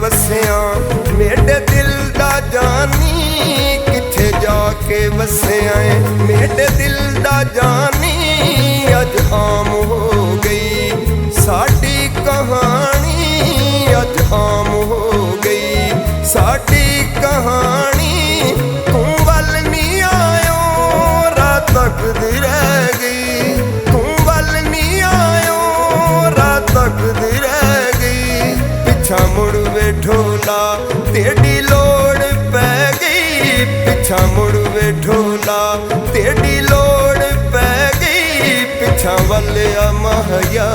वसिया मेरे दिल दा जानी, किथे जाके वसिया मेरे दिल दा जानी। अज आम हो गई साडी कहानी, अज आम हो गई साडी कहानी। तू वल नहीं आयो रात तकदी रह गई, तू वल नहीं आयो रात तकदी रह गई। पिछा मुड़ वे ढोला तेरी लोड़ पै गई, पिछा मुड़ वे ढोला तेरी लोड़ पै गई। पिछा वलिया महया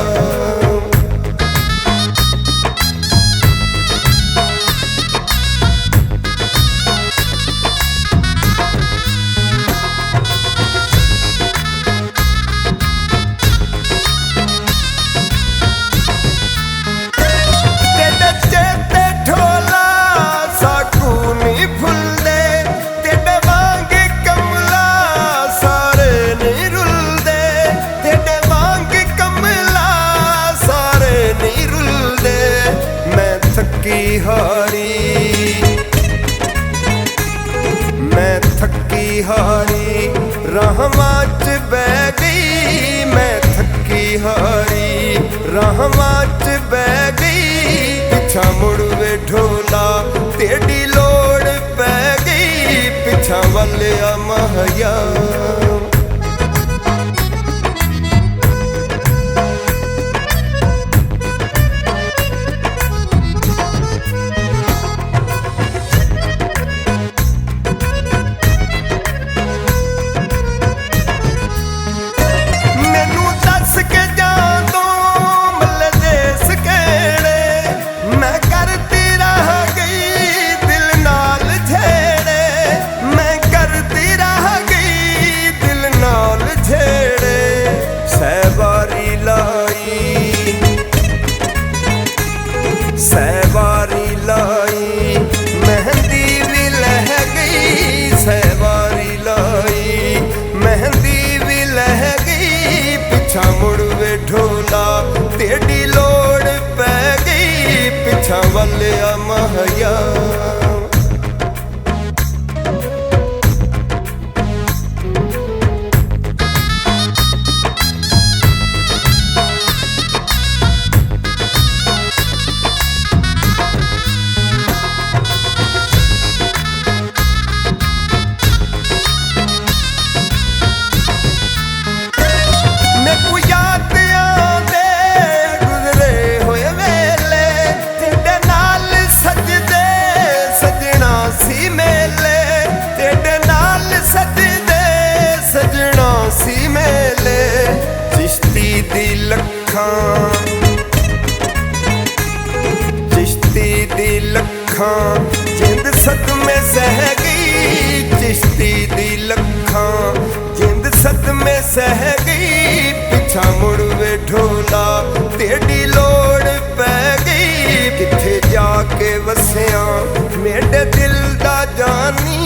मैं थकी हारी रहमा च बह गई, मैं थकी हारी रहमा च बह गई। पिछा मुड़ वे ढोला तेरी लोड़ पै गई, पिछा वलिया महया। सहवारी लाई मेहंदी भी लह गई, सहवारी लाई मेहंदी भी लह गई। पिछा मुड़ वे ढोला तेरी लोड़ पै गई, पिछा वलिया महया। चिश्ती दी लखां जिंद सदमे सह गई, चिश्ती दी लखां जिंद सदमे सह गई। पिछा मुड़ वे ढोला तेरी लोड़ पै गई, किथे जाके वसिया मेरे दिल दा जानी,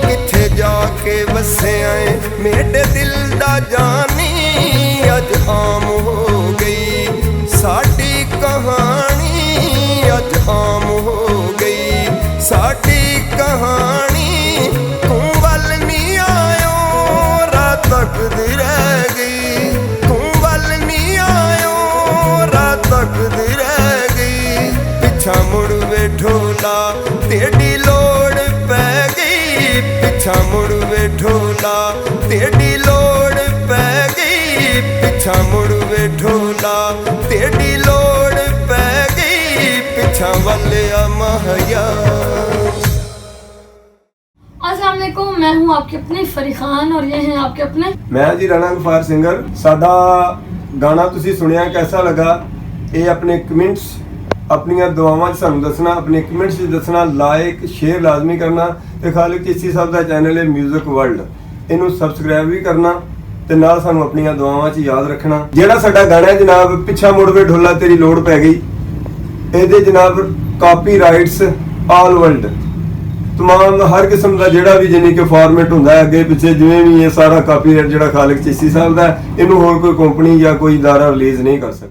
किथे जाके वसिया मेरे दिल दा जानी। अज आम हो गई साडी कहानी, अज आम हो गई साडी कहानी। तू वल नहीं आयो रात तकदी रह गई, तू वल नहीं आयो रात तकदी रह गई। पिछा मुड़ वे ढोला तेरी लोड़ पै गई, पिछा मुड़ वे ढोला तेरी लोड़ पै गई। पिछा मुड़ वे ढोला तेरी लोड़ पै गई, पिछा वलिया महया। अस्सलाम वालेकुम, मैं हूँ आपके अपने फरी खान और ये हैं आपके अपने मैं जी राणा गफार सिंगर। साडा गाना तुसी सुनिया कैसा लगा ये अपने कमेंट्स अपनियां दुआवां सानू दसना, अपने कमेंट्स दसना, लाइक शेयर लाजमी करना। ते खालिक चिश्ती साहब का चैनल है म्यूजिक वर्ल्ड, इनू सबसक्राइब भी करना ते नाल सानू अपनियां दुआवां च याद रखना। जेड़ा साडा गाना है जनाब पिछा मुड़ वे ढोला तेरी लोड़ पै गई, ਇਹਦੇ जनाब ਕਾਪੀਰਾਈਟਸ ਆਲ ਵਰਲਡ तमाम हर किस्म का जोड़ा भी जानी कि फॉर्मेट होंगे अगे पिछे जिमें भी ये सारा कापीराइट जो खालिक चिश्ती साहब का इनू होर कोई कंपनी या कोई इदारा रिलीज़ नहीं कर सकता।